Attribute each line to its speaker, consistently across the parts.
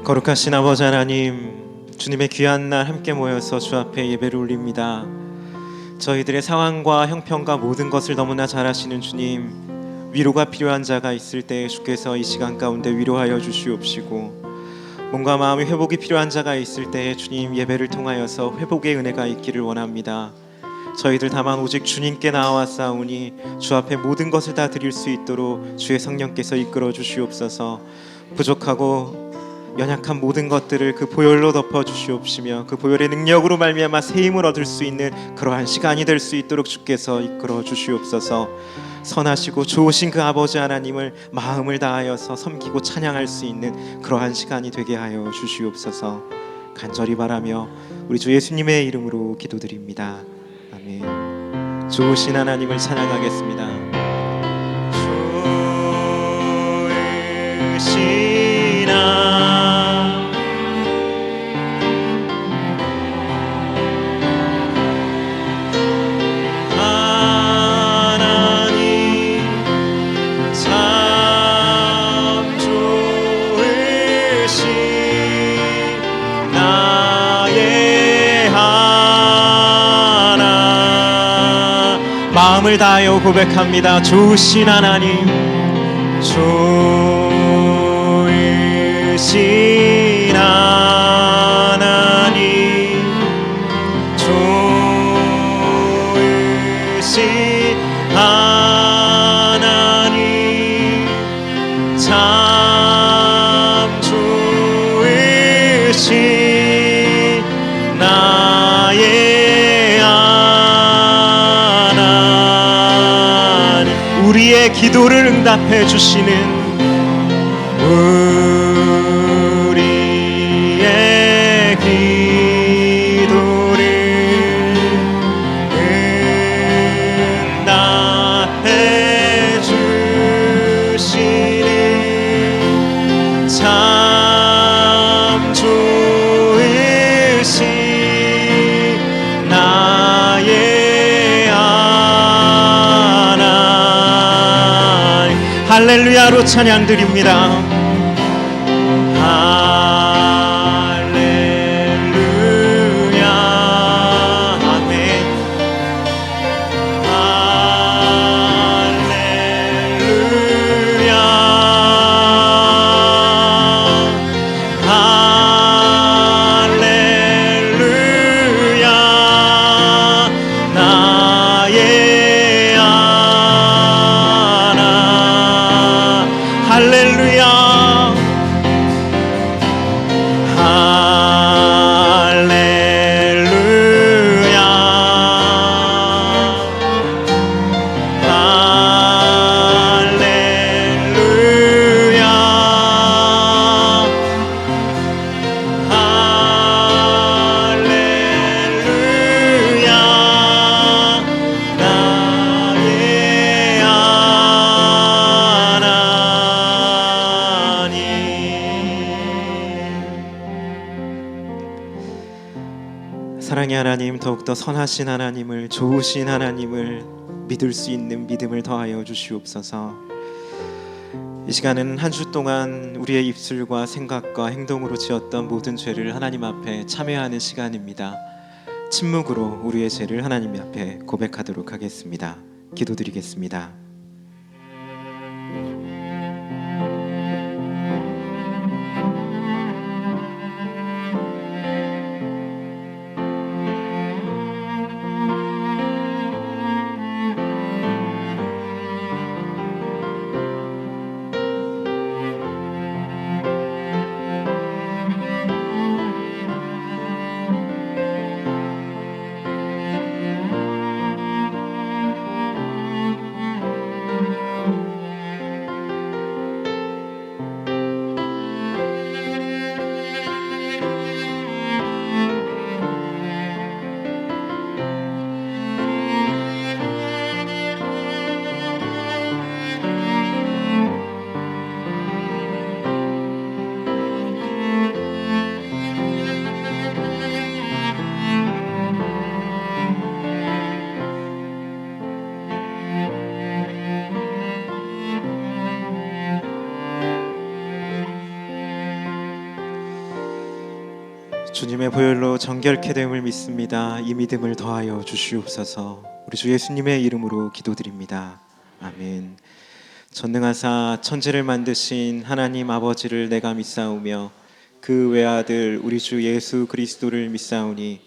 Speaker 1: 거룩하신 아버지 하나님, 주님의 귀한 날 함께 모여서 주 앞에 예배를 올립니다. 저희들의 상황과 형편과 모든 것을 너무나 잘 아시는 주님, 위로가 필요한 자가 있을 때 주께서 이 시간 가운데 위로하여 주시옵시고, 몸과 마음의 회복이 필요한 자가 있을 때 주님 예배를 통하여서 회복의 은혜가 있기를 원합니다. 저희들 다만 오직 주님께 나와싸우니 주 앞에 모든 것을 다 드릴 수 있도록 주의 성령께서 이끌어 주시옵소서. 부족하고 연약한 모든 것들을 그 보혈로 덮어 주시옵시며 그 보혈의 능력으로 말미암아 새 힘을 얻을 수 있는 그러한 시간이 될 수 있도록 주께서 이끌어 주시옵소서. 선하시고 좋으신 그 아버지 하나님을 마음을 다하여서 섬기고 찬양할 수 있는 그러한 시간이 되게 하여 주시옵소서. 간절히 바라며 우리 주 예수님의 이름으로 기도드립니다. 아멘. 좋으신 하나님을 찬양하겠습니다. 좋으신 마음을 다하여 고백합니다. 좋으신 하나님, 좋으신 하나님, 좋으신 하나님, 참 좋으신 나의 우리의 기도를 응답해 주시는 우리의 기도를 응답해 주시는 참 좋으신 나의 할렐루야로 찬양드립니다. 할렐루야, 아멘. 할렐루야, 할렐루야, 나의 할렐루야, 할렐루야, 할렐루야, 할렐루야, 나의 사랑의 하나님, 더욱더 선하신 하나님을, 좋으신 하나님을 믿을 수 있는 믿음을 더하여 주시옵소서. 이 시간은 한 주 동안 우리의 입술과 생각과 행동으로 지었던 모든 죄를 하나님 앞에 참회하는 시간입니다. 침묵으로 우리의 죄를 하나님 앞에 고백하도록 하겠습니다. 기도드리겠습니다. 주님의 보혈로 정결케 됨을 믿습니다. 이 믿음을 더하여 주시옵소서. 우리 주 예수님의 이름으로 기도드립니다. 아멘. 전능하사 천지를 만드신 하나님 아버지를 내가 믿사오며 그 외아들 우리 주 예수 그리스도를 믿사오니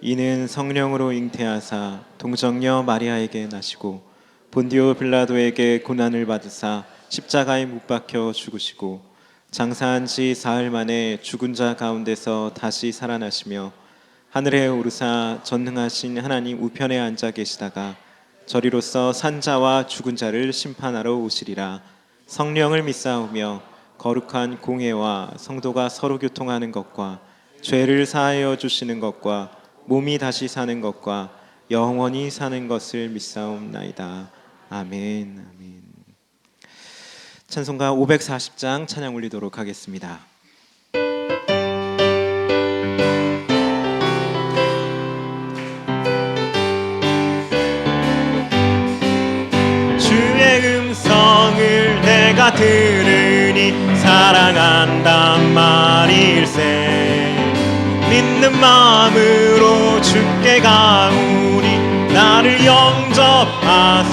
Speaker 1: 이는 성령으로 잉태하사 동정녀 마리아에게 나시고 본디오 빌라도에게 고난을 받으사 십자가에 못 박혀 죽으시고 장사한 지 사흘 만에 죽은 자 가운데서 다시 살아나시며 하늘에 오르사 전능하신 하나님 우편에 앉아 계시다가 저리로서 산자와 죽은 자를 심판하러 오시리라. 성령을 믿사오며 거룩한 공회와 성도가 서로 교통하는 것과 죄를 사하여 주시는 것과 몸이 다시 사는 것과 영원히 사는 것을 믿사옵나이다. 아멘. 아멘. 찬송가 540장 찬양 올리도록 하겠습니다. 내가 들으니 사랑한단 말일세. 믿는 마음으로 주께 가오니 나를 영접하소서.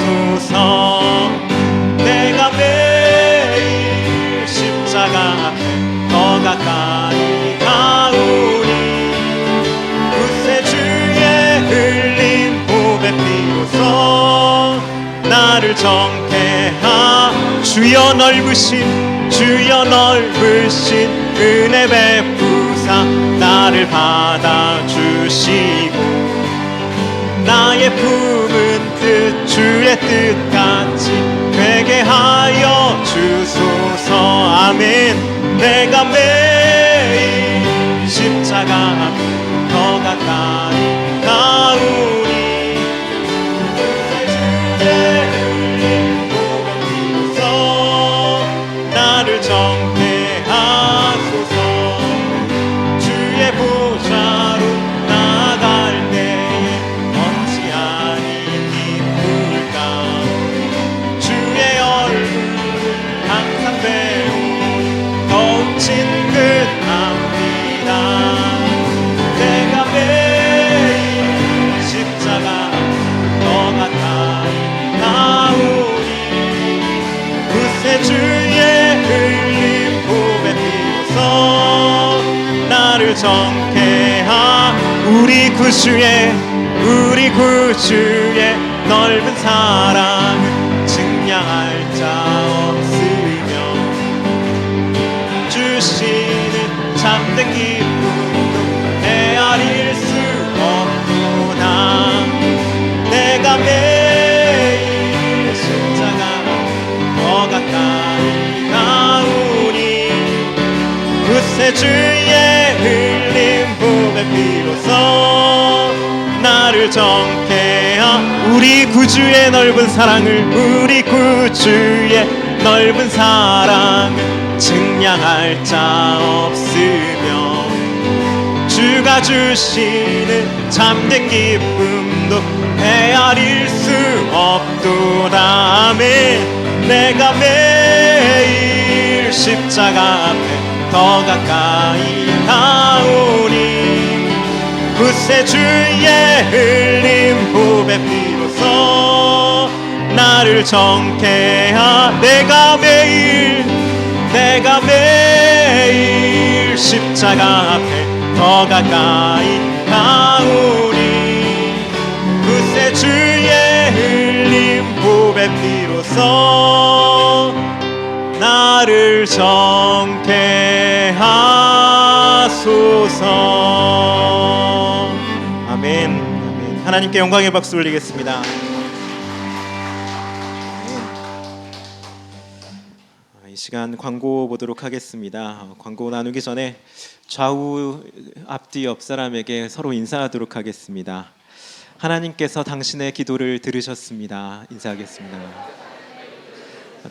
Speaker 1: 내가 매일 십자가 앞에 더 가까이 가오니 굳세 주의 흘린 보배 피로써 나를 정케 주여 넓으신 은혜 베푸사 나를 받아주시고 나의 품은 뜻 주의 뜻같이 되게 하여 주소서. 아멘. 내가 매일 십자가 앞에 더 가까이 가오니 정케 하소서. 주의 보좌로 나아갈 때에 어찌 아니 기쁠까. 주의 얼굴을 항상 배우니 더욱 친근합니다. 내가 매일 십자가 더 가까이 가오니 굳세 주의 흘린 보배 피로써 나를 정케하. 우리 구주의 넓은 사랑은 증량할 자 없으며 주시는 참된 기쁨도 헤아릴 수 없구나. 내가 매일 십자가 더 가까이 가오니 굳세 주의 흘린 보배 피로써 나를 정케하. 우리 구주의 넓은 사랑은 증량할 자 없으며 주가 주시는 참된 기쁨도 헤아릴 수 없도다. 아멘. 내가 매일 십자가 앞에 더 가까이 가오니 굳세 주의 흘린 보배 피로써 나를 정케하. 내가 매일 십자가 앞에 더 가까이 가오니 굳세 주의 흘린 보배 피로써 나를 정케 하소서. 아멘. 아멘. 하나님께 영광의 박수 올리겠습니다. 이 시간 광고 보도록 하겠습니다. 광고 나누기 전에 좌우 앞뒤 옆 사람에게 서로 인사하도록 하겠습니다. 하나님께서 당신의 기도를 들으셨습니다. 인사하겠습니다.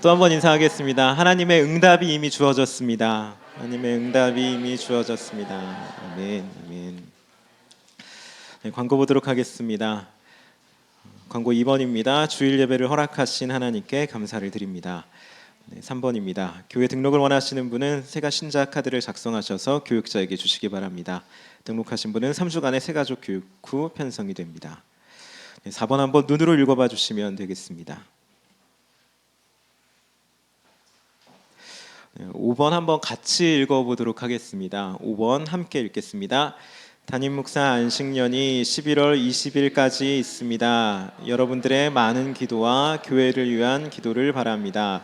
Speaker 1: 또 한 번 인사하겠습니다. 하나님의 응답이 이미 주어졌습니다. 하나님의 응답이 이미 주어졌습니다. 아멘. 아멘. 네, 광고 보도록 하겠습니다. 광고 2번입니다. 주일 예배를 허락하신 하나님께 감사를 드립니다. 네, 3번입니다. 교회 등록을 원하시는 분은 새가 신자 카드를 작성하셔서 교육자에게 주시기 바랍니다. 등록하신 분은 3주간의 새가족 교육 후 편성이 됩니다. 네, 4번 한번 눈으로 읽어봐 주시면 되겠습니다. 5번 한번 같이 읽어보도록 하겠습니다. 5번 함께 읽겠습니다. 담임 목사 안식년이 11월 20일까지 있습니다. 여러분들의 많은 기도와 교회를 위한 기도를 바랍니다.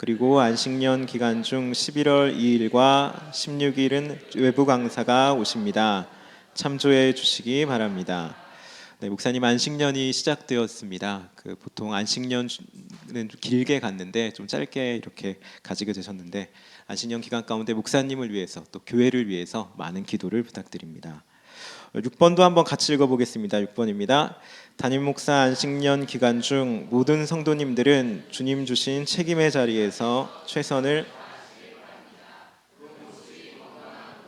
Speaker 1: 그리고 안식년 기간 중 11월 2일과 16일은 외부 강사가 오십니다. 참조해 주시기 바랍니다. 네, 목사님 안식년이 시작되었습니다. 보통 안식년은 좀 길게 갔는데 좀 짧게 이렇게 가지게 되셨는데 안식년 기간 가운데 목사님을 위해서 또 교회를 위해서 많은 기도를 부탁드립니다. 6번도 한번 같이 읽어보겠습니다. 6번입니다. 담임 목사 안식년 기간 중 모든 성도님들은 주님 주신 책임의 자리에서 최선을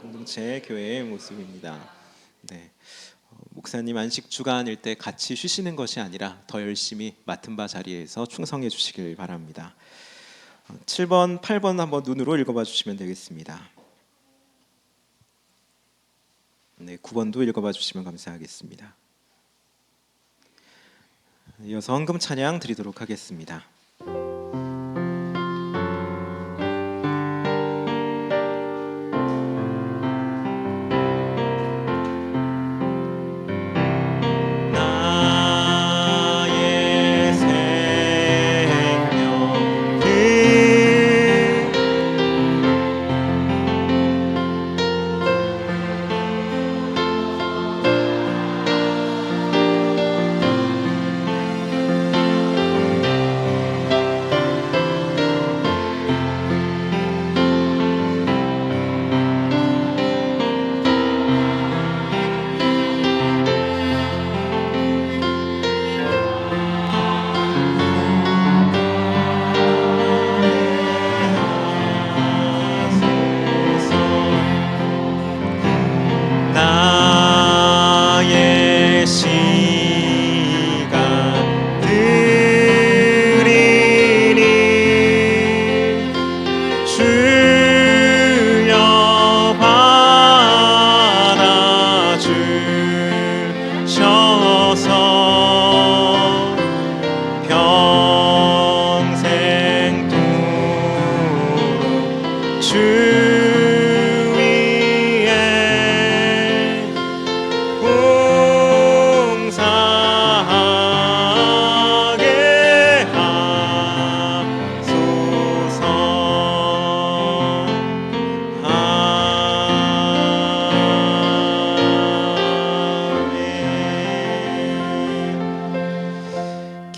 Speaker 1: 공동체 교회의 모습입니다. 네. 목사님 안식 주간일 때 같이 쉬시는 것이 아니라 더 열심히 맡은 바 자리에서 충성해 주시길 바랍니다. 7번, 8번 한번 눈으로 읽어봐 주시면 되겠습니다. 네, 9번도 읽어봐 주시면 감사하겠습니다. 이어서 헌금 찬양 드리도록 하겠습니다.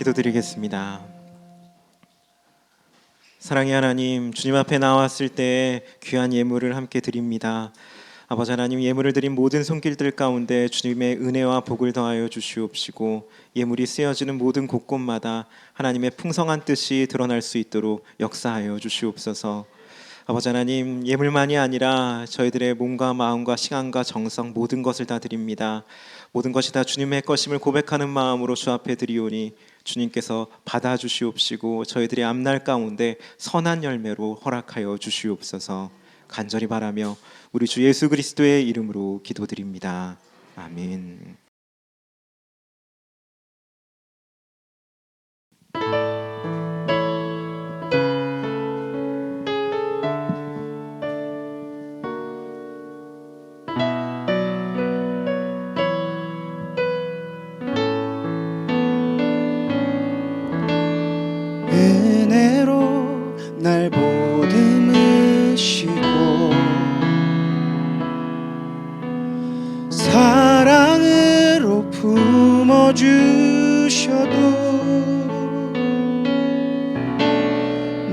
Speaker 1: 기도드리겠습니다. 사랑의 하나님, 주님 앞에 나왔을 때 귀한 예물을 함께 드립니다. 아버지 하나님, 예물을 드린 모든 손길들 가운데 주님의 은혜와 복을 더하여 주시옵시고 예물이 쓰여지는 모든 곳곳마다 하나님의 풍성한 뜻이 드러날 수 있도록 역사하여 주시옵소서. 아버지 하나님, 예물만이 아니라 저희들의 몸과 마음과 시간과 정성 모든 것을 다 드립니다. 모든 것이 다 주님의 것임을 고백하는 마음으로 주 앞에 드리오니 주님께서 받아주시옵시고 저희들의 앞날 가운데 선한 열매로 허락하여 주시옵소서. 간절히 바라며 우리 주 예수 그리스도의 이름으로 기도드립니다. 아멘.
Speaker 2: 은혜로 날 보듬으시고 사랑으로 품어주셔도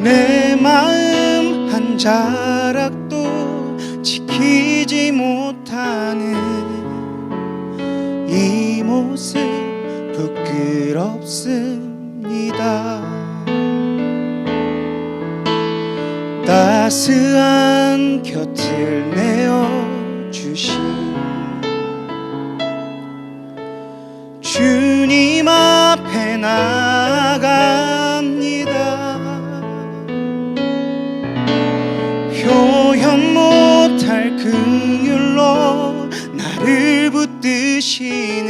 Speaker 2: 내 마음 한 자락도 지키지 못하는 이 모습 부끄럽습니다. 따스한 곁을 내어주신 주님 앞에 나아갑니다. 주시는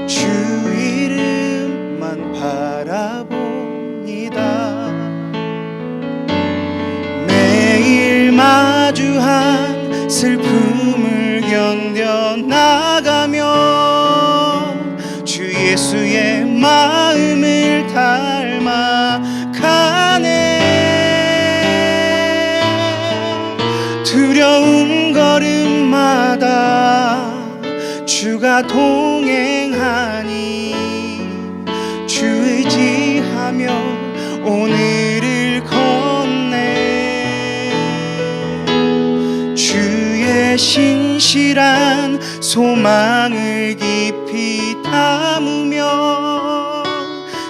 Speaker 2: 주 이름만 바라봅니다. 매일 마주한 슬픔을 견뎌나가며 주 예수의 마음을 닮아 가네. 두려운 걸음마다 주가 동행하니 주 의지하며 오늘을 걷네. 주의 신실한 소망을 깊이 담으며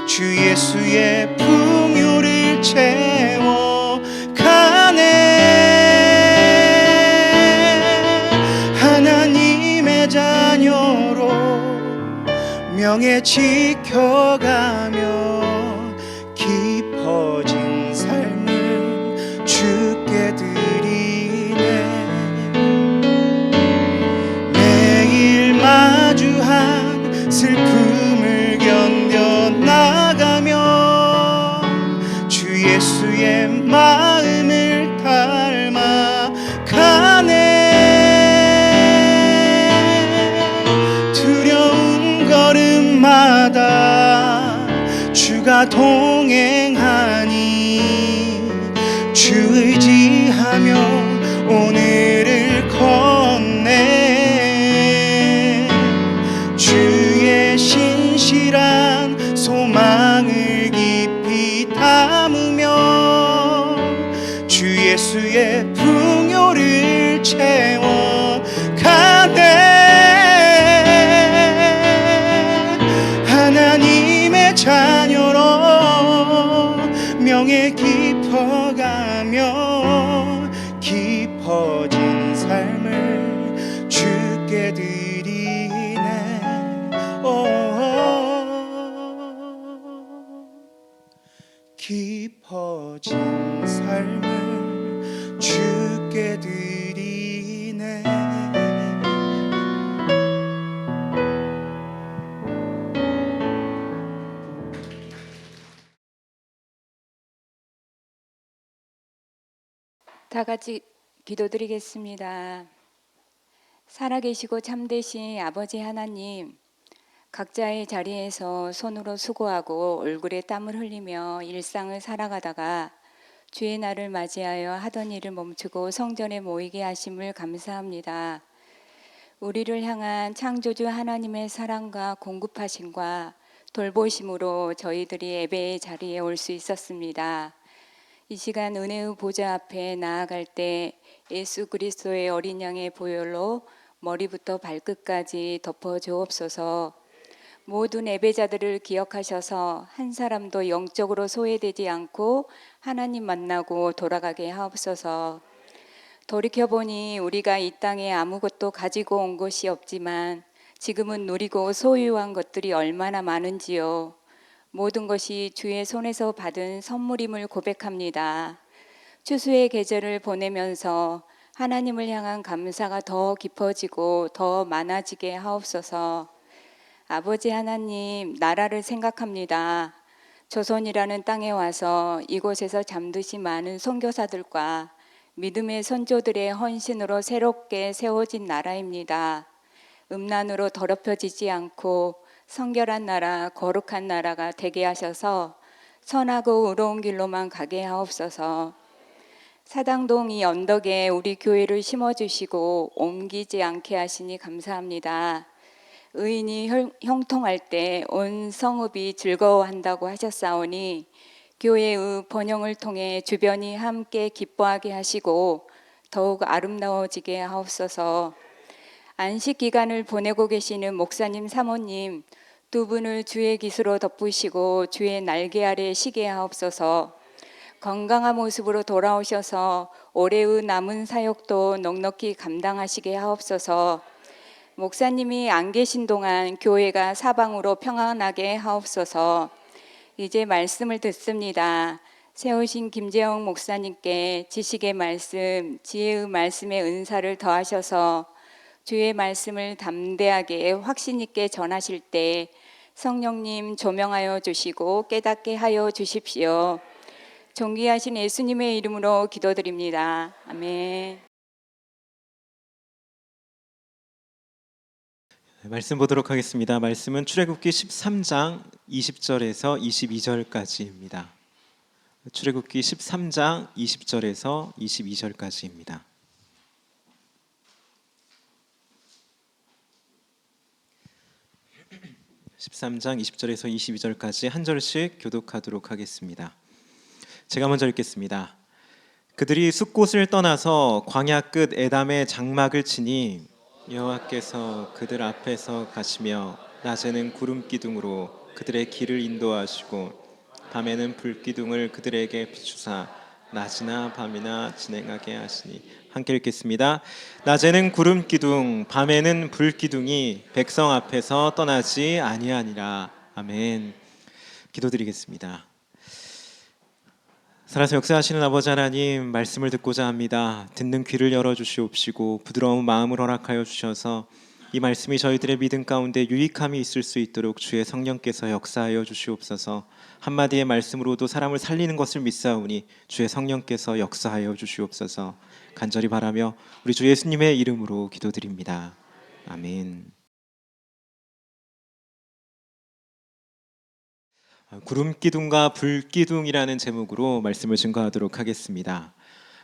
Speaker 2: 주 예수의 풍요를 채워 가네. 하나님의 자녀로 명예 지켜가며 깊어진 삶을 주께 드리네. 매일 마주한 슬픔을 견뎌나가며 주 예수의 마음을 닮아 가네. 두려운 걸음마다 주가 동행하니 주 의지하며 오늘을 걷네. 주의 신실한 소망을 깊이 담으며 주 예수의 풍요를 채워 가네. 하나님의 자녀로 명예 깊어가며 깊어진 삶을 주께 드리네. 깊어진 삶을 주께 드리네.
Speaker 3: 다 같이 기도드리겠습니다. 살아계시고 참되신 아버지 하나님, 각자의 자리에서 손으로 수고하고 얼굴에 땀을 흘리며 일상을 살아가다가 주의 날을 맞이하여 하던 일을 멈추고 성전에 모이게 하심을 감사합니다. 우리를 향한 창조주 하나님의 사랑과 공급하심과 돌보심으로 저희들이 예배의 자리에 올 수 있었습니다. 이 시간 은혜의 보좌 앞에 나아갈 때 예수 그리스도의 어린 양의 보혈로 머리부터 발끝까지 덮어 주옵소서. 모든 예배자들을 기억하셔서 한 사람도 영적으로 소외되지 않고 하나님 만나고 돌아가게 하옵소서. 돌이켜보니 우리가 이 땅에 아무것도 가지고 온 것이 없지만 지금은 누리고 소유한 것들이 얼마나 많은지요. 모든 것이 주의 손에서 받은 선물임을 고백합니다. 추수의 계절을 보내면서 하나님을 향한 감사가 더 깊어지고 더 많아지게 하옵소서. 아버지 하나님, 나라를 생각합니다. 조선이라는 땅에 와서 이곳에서 잠드신 많은 선교사들과 믿음의 선조들의 헌신으로 새롭게 세워진 나라입니다. 음란으로 더럽혀지지 않고 성결한 나라, 거룩한 나라가 되게 하셔서 선하고 의로운 길로만 가게 하옵소서. 사당동 이 언덕에 우리 교회를 심어주시고 옮기지 않게 하시니 감사합니다. 의인이 형통할 때 온 성읍이 즐거워한다고 하셨사오니 교회의 번영을 통해 주변이 함께 기뻐하게 하시고 더욱 아름다워지게 하옵소서. 안식 기간을 보내고 계시는 목사님, 사모님 두 분을 주의 깃으로 덮으시고 주의 날개 아래 쉬게 하옵소서. 건강한 모습으로 돌아오셔서 올해의 남은 사역도 넉넉히 감당하시게 하옵소서. 목사님이 안 계신 동안 교회가 사방으로 평안하게 하옵소서. 이제 말씀을 듣습니다. 세우신 김재영 목사님께 지식의 말씀, 지혜의 말씀의 은사를 더하셔서 주의 말씀을 담대하게 확신 있게 전하실 때 성령님 조명하여 주시고 깨닫게 하여 주십시오. 존귀하신 예수님의 이름으로 기도드립니다. 아멘.
Speaker 1: 말씀 보도록 하겠습니다. 말씀은 출애굽기 13장 20절에서 22절까지입니다. 출애굽기 13장 20절에서 22절까지입니다. (13장) 20절에서 22절까지 한 절씩 교독하도록 하겠습니다. 제가 먼저 읽겠습니다. 그들이 숲곳을 떠나서 광야 끝 에담의 장막을 치니 여호와께서 그들 앞에서 가시며 낮에는 구름 기둥으로 그들의 길을 인도하시고 밤에는 불 기둥을 그들에게 비추사 낮이나 밤이나 진행하게 하시니. 함께 읽겠습니다. 낮에는 구름 기둥 밤에는 불 기둥이 백성 앞에서 떠나지 아니하니라. 아멘. 기도드리겠습니다. 살아서 역사하시는 아버지 하나님, 말씀을 듣고자 합니다. 듣는 귀를 열어주시옵시고 부드러운 마음을 허락하여 주셔서 이 말씀이 저희들의 믿음 가운데 유익함이 있을 수 있도록 주의 성령께서 역사하여 주시옵소서. 한마디의 말씀으로도 사람을 살리는 것을 믿사오니 주의 성령께서 역사하여 주시옵소서. 간절히 바라며 우리 주 예수님의 이름으로 기도드립니다. 아멘. 구름 기둥과 불 기둥이라는 제목으로 말씀을 증거하도록 하겠습니다.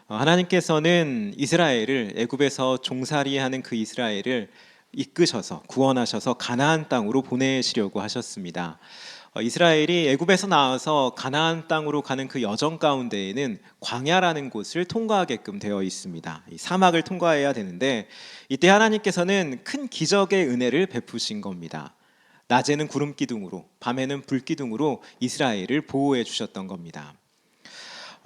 Speaker 1: 하나님께서는 이스라엘을 애굽에서 종살이하는 그 이스라엘을 이끄셔서 구원하셔서 가나안 땅으로 보내시려고 하셨습니다. 이스라엘이 애굽에서 나와서 가나안 땅으로 가는 그 여정 가운데에는 광야라는 곳을 통과하게끔 되어 있습니다. 이 사막을 통과해야 되는데 이때 하나님께서는 큰 기적의 은혜를 베푸신 겁니다. 낮에는 구름 기둥으로 밤에는 불 기둥으로 이스라엘을 보호해 주셨던 겁니다.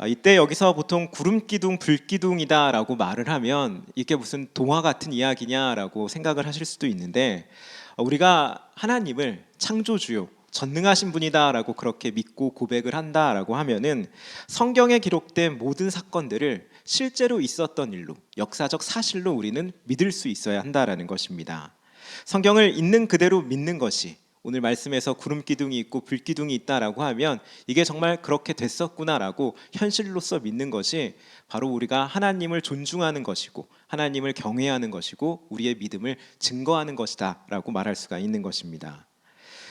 Speaker 1: 이때 여기서 보통 구름 기둥, 불 기둥이다라고 말을 하면 이게 무슨 동화 같은 이야기냐라고 생각을 하실 수도 있는데 우리가 하나님을 창조주요, 전능하신 분이다라고 그렇게 믿고 고백을 한다라고 하면은 성경에 기록된 모든 사건들을 실제로 있었던 일로, 역사적 사실로 우리는 믿을 수 있어야 한다라는 것입니다. 성경을 있는 그대로 믿는 것이, 오늘 말씀에서 구름 기둥이 있고 불 기둥이 있다라고 하면 이게 정말 그렇게 됐었구나라고 현실로서 믿는 것이 바로 우리가 하나님을 존중하는 것이고 하나님을 경외하는 것이고 우리의 믿음을 증거하는 것이다라고 말할 수가 있는 것입니다.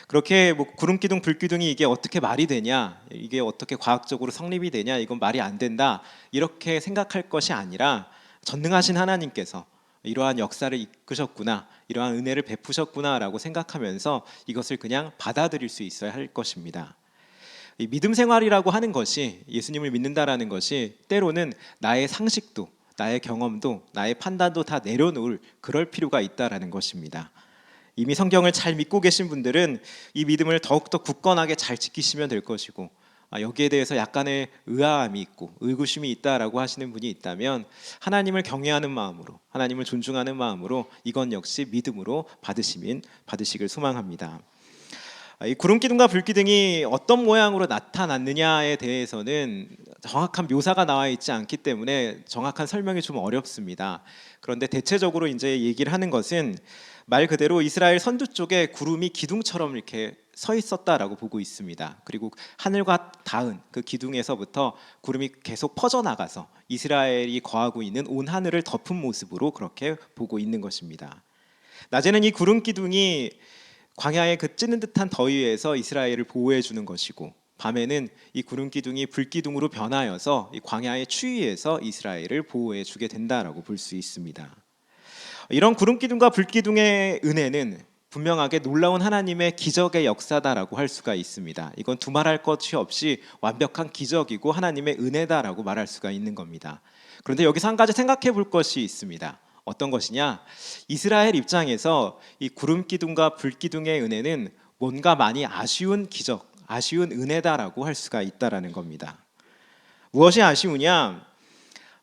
Speaker 1: 그렇게 구름 기둥, 불 기둥이 이게 어떻게 말이 되냐, 이게 어떻게 과학적으로 성립이 되냐, 이건 말이 안 된다, 이렇게 생각할 것이 아니라 전능하신 하나님께서 이러한 역사를 이끄셨구나, 이러한 은혜를 베푸셨구나라고 생각하면서 이것을 그냥 받아들일 수 있어야 할 것입니다. 이 믿음 생활이라고 하는 것이, 예수님을 믿는다라는 것이 때로는 나의 상식도, 나의 경험도, 나의 판단도 다 내려놓을 그럴 필요가 있다라는 것입니다. 이미 성경을 잘 믿고 계신 분들은 이 믿음을 더욱더 굳건하게 잘 지키시면 될 것이고, 여기에 대해서 약간의 의아함이 있고 의구심이 있다라고 하시는 분이 있다면 하나님을 경외하는 마음으로, 하나님을 존중하는 마음으로 이건 역시 믿음으로 받으시길 소망합니다. 이 구름 기둥과 불 기둥이 어떤 모양으로 나타났느냐에 대해서는 정확한 묘사가 나와 있지 않기 때문에 정확한 설명이 좀 어렵습니다. 그런데 대체적으로 이제 얘기를 하는 것은 말 그대로 이스라엘 선두 쪽에 구름이 기둥처럼 이렇게 서 있었다라고 보고 있습니다. 그리고 하늘과 닿은 그 기둥에서부터 구름이 계속 퍼져나가서 이스라엘이 거하고 있는 온 하늘을 덮은 모습으로 그렇게 보고 있는 것입니다. 낮에는 이 구름 기둥이 광야의 그 찌는 듯한 더위에서 이스라엘을 보호해 주는 것이고, 밤에는 이 구름 기둥이 불 기둥으로 변하여서 이 광야의 추위에서 이스라엘을 보호해 주게 된다라고 볼 수 있습니다. 이런 구름 기둥과 불 기둥의 은혜는 분명하게 놀라운 하나님의 기적의 역사다라고 할 수가 있습니다. 이건 두말할 것이 없이 완벽한 기적이고 하나님의 은혜다라고 말할 수가 있는 겁니다. 그런데 여기서 한 가지 생각해 볼 것이 있습니다. 어떤 것이냐? 이스라엘 입장에서 이 구름 기둥과 불 기둥의 은혜는 뭔가 많이 아쉬운 기적, 아쉬운 은혜다라고 할 수가 있다라는 겁니다. 무엇이 아쉬우냐?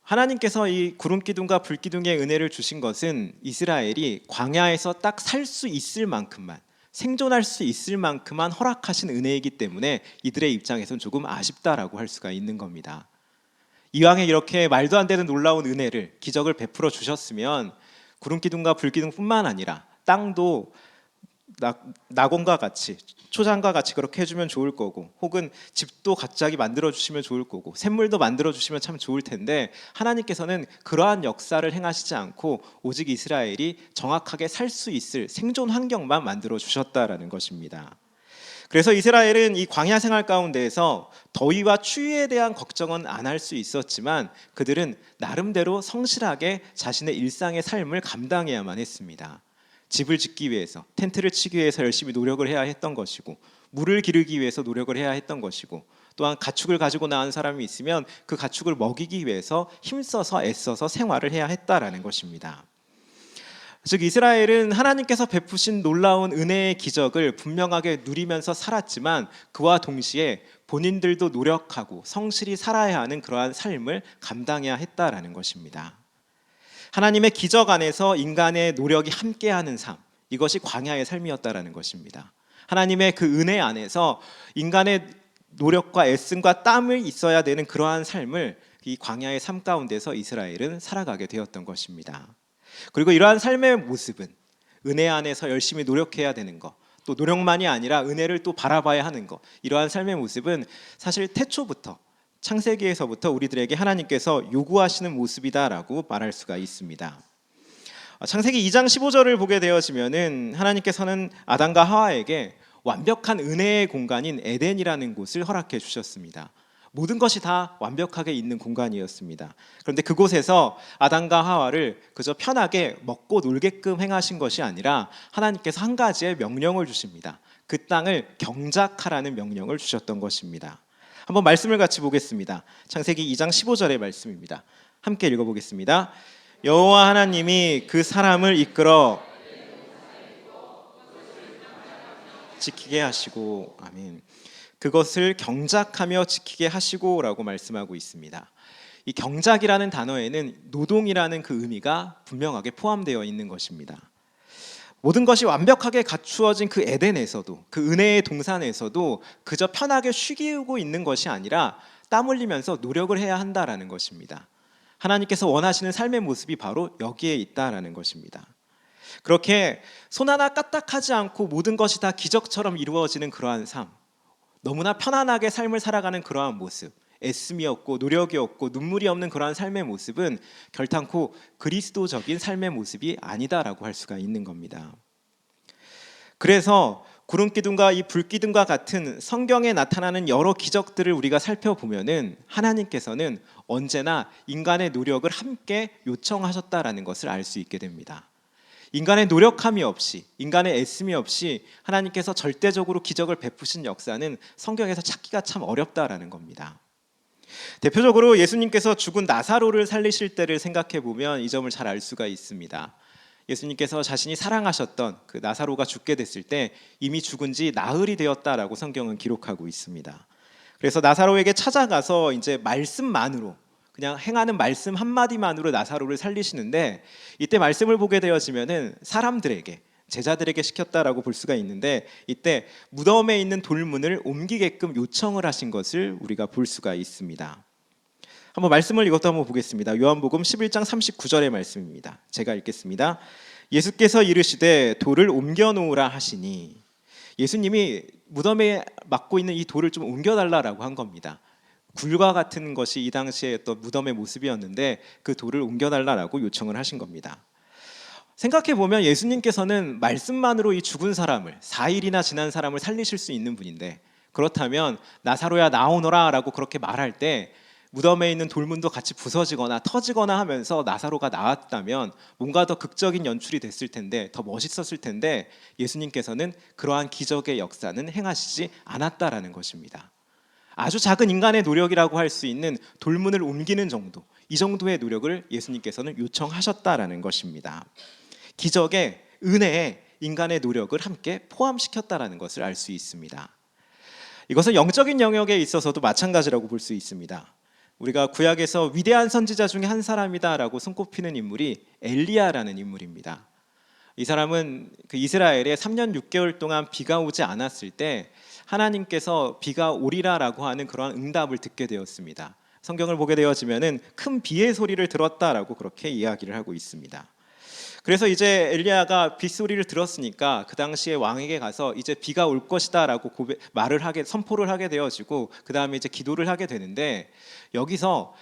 Speaker 1: 하나님께서 이 구름 기둥과 불 기둥의 은혜를 주신 것은 이스라엘이 광야에서 딱 살 수 있을 만큼만, 생존할 수 있을 만큼만 허락하신 은혜이기 때문에 이들의 입장에서는 조금 아쉽다라고 할 수가 있는 겁니다. 이왕에 이렇게 말도 안 되는 놀라운 은혜를, 기적을 베풀어 주셨으면 구름 기둥과 불 기둥뿐만 아니라 땅도 낙원과 같이 초장과 같이 그렇게 해주면 좋을 거고, 혹은 집도 갑자기 만들어 주시면 좋을 거고, 샘물도 만들어 주시면 참 좋을 텐데 하나님께서는 그러한 역사를 행하시지 않고 오직 이스라엘이 정확하게 살 수 있을 생존 환경만 만들어 주셨다라는 것입니다. 그래서 이스라엘은 이 광야 생활 가운데에서 더위와 추위에 대한 걱정은 안 할 수 있었지만 그들은 나름대로 성실하게 자신의 일상의 삶을 감당해야만 했습니다. 집을 짓기 위해서, 텐트를 치기 위해서 열심히 노력을 해야 했던 것이고, 물을 기르기 위해서 노력을 해야 했던 것이고, 또한 가축을 가지고 나온 사람이 있으면 그 가축을 먹이기 위해서 힘써서 애써서 생활을 해야 했다라는 것입니다. 즉 이스라엘은 하나님께서 베푸신 놀라운 은혜의 기적을 분명하게 누리면서 살았지만 그와 동시에 본인들도 노력하고 성실히 살아야 하는 그러한 삶을 감당해야 했다라는 것입니다. 하나님의 기적 안에서 인간의 노력이 함께하는 삶, 이것이 광야의 삶이었다라는 것입니다. 하나님의 그 은혜 안에서 인간의 노력과 애씀과 땀이 있어야 되는 그러한 삶을 이 광야의 삶 가운데서 이스라엘은 살아가게 되었던 것입니다. 그리고 이러한 삶의 모습은 은혜 안에서 열심히 노력해야 되는 것, 또 노력만이 아니라 은혜를 또 바라봐야 하는 것, 이러한 삶의 모습은 사실 태초부터, 창세기에서부터 우리들에게 하나님께서 요구하시는 모습이다라고 말할 수가 있습니다. 창세기 2장 15절을 보게 되어지면은 하나님께서는 아담과 하와에게 완벽한 은혜의 공간인 에덴이라는 곳을 허락해 주셨습니다. 모든 것이 다 완벽하게 있는 공간이었습니다. 그런데 그곳에서 아담과 하와를 그저 편하게 먹고 놀게끔 행하신 것이 아니라 하나님께서 한 가지의 명령을 주십니다. 그 땅을 경작하라는 명령을 주셨던 것입니다. 한번 말씀을 같이 보겠습니다. 창세기 2장 15절의 말씀입니다. 함께 읽어보겠습니다. 여호와 하나님이 그 사람을 이끌어 지키게 하시고, 아멘. 그것을 경작하며 지키게 하시고라고 말씀하고 있습니다. 이 경작이라는 단어에는 노동이라는 그 의미가 분명하게 포함되어 있는 것입니다. 모든 것이 완벽하게 갖추어진 그 에덴에서도, 그 은혜의 동산에서도 그저 편하게 쉬고 있는 것이 아니라 땀 흘리면서 노력을 해야 한다라는 것입니다. 하나님께서 원하시는 삶의 모습이 바로 여기에 있다라는 것입니다. 그렇게 손 하나 까딱하지 않고 모든 것이 다 기적처럼 이루어지는 그러한 삶, 너무나 편안하게 삶을 살아가는 그러한 모습, 애씀이 없고 노력이 없고 눈물이 없는 그러한 삶의 모습은 결탄코 그리스도적인 삶의 모습이 아니다라고 할 수가 있는 겁니다. 그래서 구름기둥과 이 불기둥과 같은 성경에 나타나는 여러 기적들을 우리가 살펴보면은 하나님께서는 언제나 인간의 노력을 함께 요청하셨다라는 것을 알 수 있게 됩니다. 인간의 노력함이 없이, 인간의 애씀이 없이 하나님께서 절대적으로 기적을 베푸신 역사는 성경에서 찾기가 참 어렵다라는 겁니다. 대표적으로 예수님께서 죽은 나사로를 살리실 때를 생각해 보면 이 점을 잘 알 수가 있습니다. 예수님께서 자신이 사랑하셨던 그 나사로가 죽게 됐을 때 이미 죽은 지 나흘이 되었다라고 성경은 기록하고 있습니다. 그래서 나사로에게 찾아가서 이제 말씀만으로, 그냥 행하는 말씀 한마디만으로 나사로를 살리시는데, 이때 말씀을 보게 되어지면은 사람들에게, 제자들에게 시켰다라고 볼 수가 있는데, 이때 무덤에 있는 돌문을 옮기게끔 요청을 하신 것을 우리가 볼 수가 있습니다. 한번 말씀을 이것도 한번 보겠습니다. 요한복음 11장 39절의 말씀입니다. 제가 읽겠습니다. 예수께서 이르시되 돌을 옮겨 놓으라 하시니, 예수님이 무덤에 맡고 있는 이 돌을 좀 옮겨달라고 한 겁니다. 굴과 같은 것이 이 당시에 어떤 무덤의 모습이었는데 그 돌을 옮겨달라고 요청을 하신 겁니다. 생각해보면 예수님께서는 말씀만으로 이 죽은 사람을, 4일이나 지난 사람을 살리실 수 있는 분인데, 그렇다면 나사로야 나오너라 라고 그렇게 말할 때 무덤에 있는 돌문도 같이 부서지거나 터지거나 하면서 나사로가 나왔다면 뭔가 더 극적인 연출이 됐을 텐데, 더 멋있었을 텐데, 예수님께서는 그러한 기적의 역사는 행하시지 않았다라는 것입니다. 아주 작은 인간의 노력이라고 할 수 있는 돌문을 옮기는 정도, 이 정도의 노력을 예수님께서는 요청하셨다라는 것입니다. 기적의, 은혜에 인간의 노력을 함께 포함시켰다라는 것을 알 수 있습니다. 이것은 영적인 영역에 있어서도 마찬가지라고 볼 수 있습니다. 우리가 구약에서 위대한 선지자 중에 한 사람이다라고 손꼽히는 인물이 엘리야라는 인물입니다. 이 사람은 그 이스라엘에 3년 6개월 동안 비가 오지 않았을 때 하나님께서 비가 오리라라고 하는 그러한 응답을 듣게 되었습니다. 성경을 보게 되어지면은 큰 비의 소리를 들었다라고 그렇게 이야기를 하고 있습니다. 그래서 이제 엘리야가 빗소리를 들었으니까 그 당시에 왕에게 가서 이제 비가 올 것이다라고 선포를 하게 되어지고 그 다음에 이제 기도를 하게 되는데, 여기서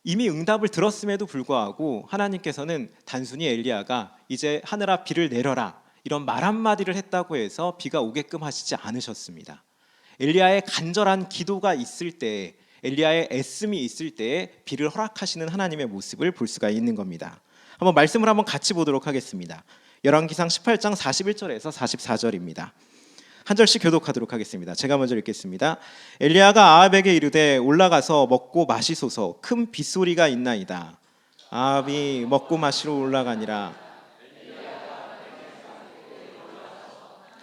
Speaker 1: 이미 응답을 들었음에도 불구하고 하나님께서는 단순히 엘리야가 이제 하늘아 비를 내려라 이런 말 한마디를 했다고 해서 비가 오게끔 하시지 않으셨습니다. 엘리야의 간절한 기도가 있을 때, 엘리야의 애씀이 있을 때에 비를 허락하시는 하나님의 모습을 볼 수가 있는 겁니다. 한번 말씀을 한번 같이 보도록 하겠습니다. 열왕기상 18장 41절에서 44절입니다. 한 절씩 교독하도록 하겠습니다. 제가 먼저 읽겠습니다. 엘리야가 아합에게 이르되 올라가서 먹고 마시소서, 큰 빗소리가 있나이다. 아합이 먹고 마시러 올라가니라.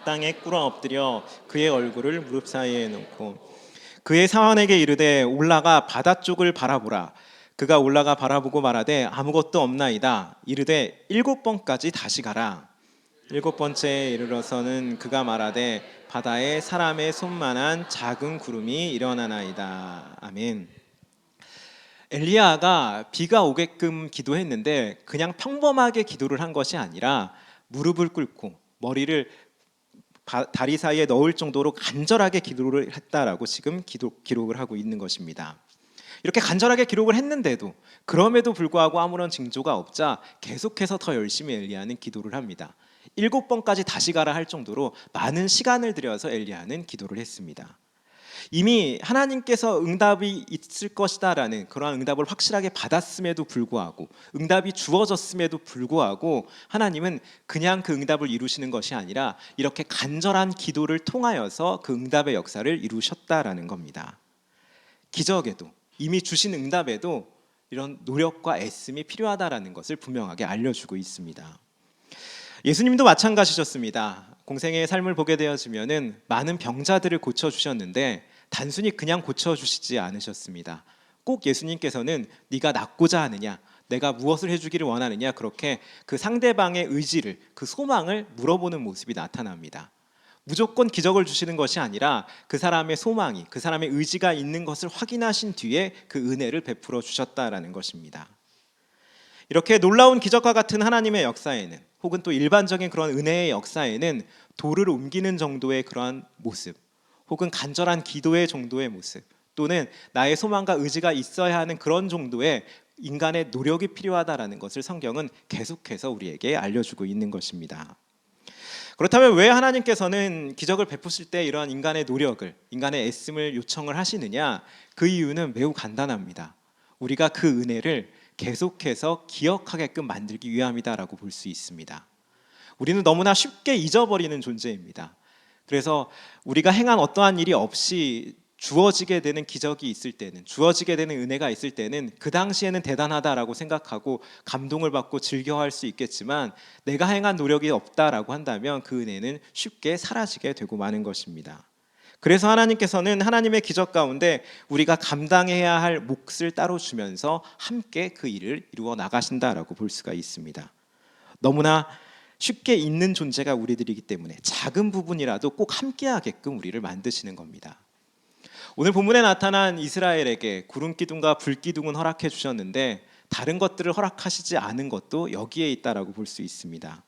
Speaker 1: 땅에 꿇어 엎드려 그의 얼굴을 무릎 사이에 놓고 그의 사환에게 이르되 올라가 바다 쪽을 바라보라. 그가 올라가 바라보고 말하되 아무것도 없나이다. 이르되 7번까지 다시 가라. 7번째에 이르러서는 그가 말하되 바다에 사람의 손만한 작은 구름이 일어나나이다. 아멘. 엘리야가 비가 오게끔 기도했는데 그냥 평범하게 기도를 한 것이 아니라 무릎을 꿇고 머리를 다리 사이에 넣을 정도로 간절하게 기도를 했다라고 지금 기록을 하고 있는 것입니다. 이렇게 간절하게 기록을 했는데도 그럼에도 불구하고 아무런 징조가 없자 계속해서 더 열심히 엘리야는 기도를 합니다. 7번까지 다시 가라 할 정도로 많은 시간을 들여서 엘리야는 기도를 했습니다. 이미 하나님께서 응답이 있을 것이다라는 그러한 응답을 확실하게 받았음에도 불구하고, 응답이 주어졌음에도 불구하고 하나님은 그냥 그 응답을 이루시는 것이 아니라 이렇게 간절한 기도를 통하여서 그 응답의 역사를 이루셨다라는 겁니다. 기적에도, 이미 주신 응답에도 이런 노력과 애씀이 필요하다라는 것을 분명하게 알려주고 있습니다. 예수님도 마찬가지셨습니다. 공생의 삶을 보게 되어지면은 많은 병자들을 고쳐주셨는데 단순히 그냥 고쳐주시지 않으셨습니다. 꼭 예수님께서는 네가 낫고자 하느냐, 내가 무엇을 해주기를 원하느냐, 그렇게 그 상대방의 의지를, 그 소망을 물어보는 모습이 나타납니다. 무조건 기적을 주시는 것이 아니라 그 사람의 소망이, 그 사람의 의지가 있는 것을 확인하신 뒤에 그 은혜를 베풀어 주셨다라는 것입니다. 이렇게 놀라운 기적과 같은 하나님의 역사에는, 혹은 또 일반적인 그런 은혜의 역사에는 돌을 옮기는 정도의 그러한 모습, 혹은 간절한 기도의 정도의 모습, 또는 나의 소망과 의지가 있어야 하는 그런 정도의 인간의 노력이 필요하다라는 것을 성경은 계속해서 우리에게 알려주고 있는 것입니다. 그렇다면 왜 하나님께서는 기적을 베푸실 때 이러한 인간의 노력을, 인간의 애씀을 요청을 하시느냐? 그 이유는 매우 간단합니다. 우리가 그 은혜를 계속해서 기억하게끔 만들기 위함이다라고 볼 수 있습니다. 우리는 너무나 쉽게 잊어버리는 존재입니다. 그래서 우리가 행한 어떠한 일이 없이 주어지게 되는 기적이 있을 때는, 주어지게 되는 은혜가 있을 때는 그 당시에는 대단하다라고 생각하고 감동을 받고 즐겨할 수 있겠지만, 내가 행한 노력이 없다라고 한다면 그 은혜는 쉽게 사라지게 되고 마는 것입니다. 그래서 하나님께서는 하나님의 기적 가운데 우리가 감당해야 할 몫을 따로 주면서 함께 그 일을 이루어 나가신다라고 볼 수가 있습니다. 너무나 쉽게 잊는 존재가 우리들이기 때문에 작은 부분이라도 꼭 함께 하게끔 우리를 만드시는 겁니다. 오늘 본문에 나타난 이스라엘에게 구름 기둥과 불 기둥은 허락해 주셨는데 다른 것들을 허락하시지 않은 것도 여기에 있다라고 볼 수 있습니다.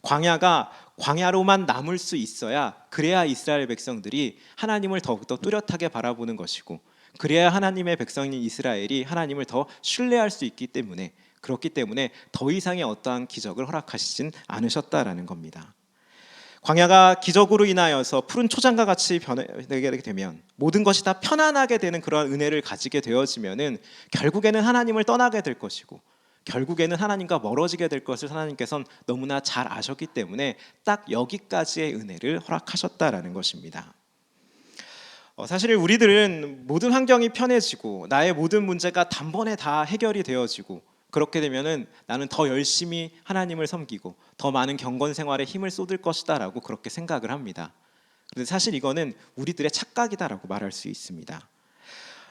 Speaker 1: 광야가 광야로만 남을 수 있어야, 그래야 이스라엘 백성들이 하나님을 더욱더 뚜렷하게 바라보는 것이고, 그래야 하나님의 백성인 이스라엘이 하나님을 더 신뢰할 수 있기 때문에, 그렇기 때문에 더 이상의 어떠한 기적을 허락하시진 않으셨다라는 겁니다. 광야가 기적으로 인하여서 푸른 초장과 같이 변하게 되면, 모든 것이 다 편안하게 되는 그런 은혜를 가지게 되어지면은 결국에는 하나님을 떠나게 될 것이고, 결국에는 하나님과 멀어지게 될 것을 하나님께서는 너무나 잘 아셨기 때문에 딱 여기까지의 은혜를 허락하셨다라는 것입니다. 사실 우리들은 모든 환경이 편해지고 나의 모든 문제가 단번에 다 해결이 되어지고, 그렇게 되면은 나는 더 열심히 하나님을 섬기고 더 많은 경건 생활에 힘을 쏟을 것이다라고 그렇게 생각을 합니다. 그런데 사실 이거는 우리들의 착각이다라고 말할 수 있습니다.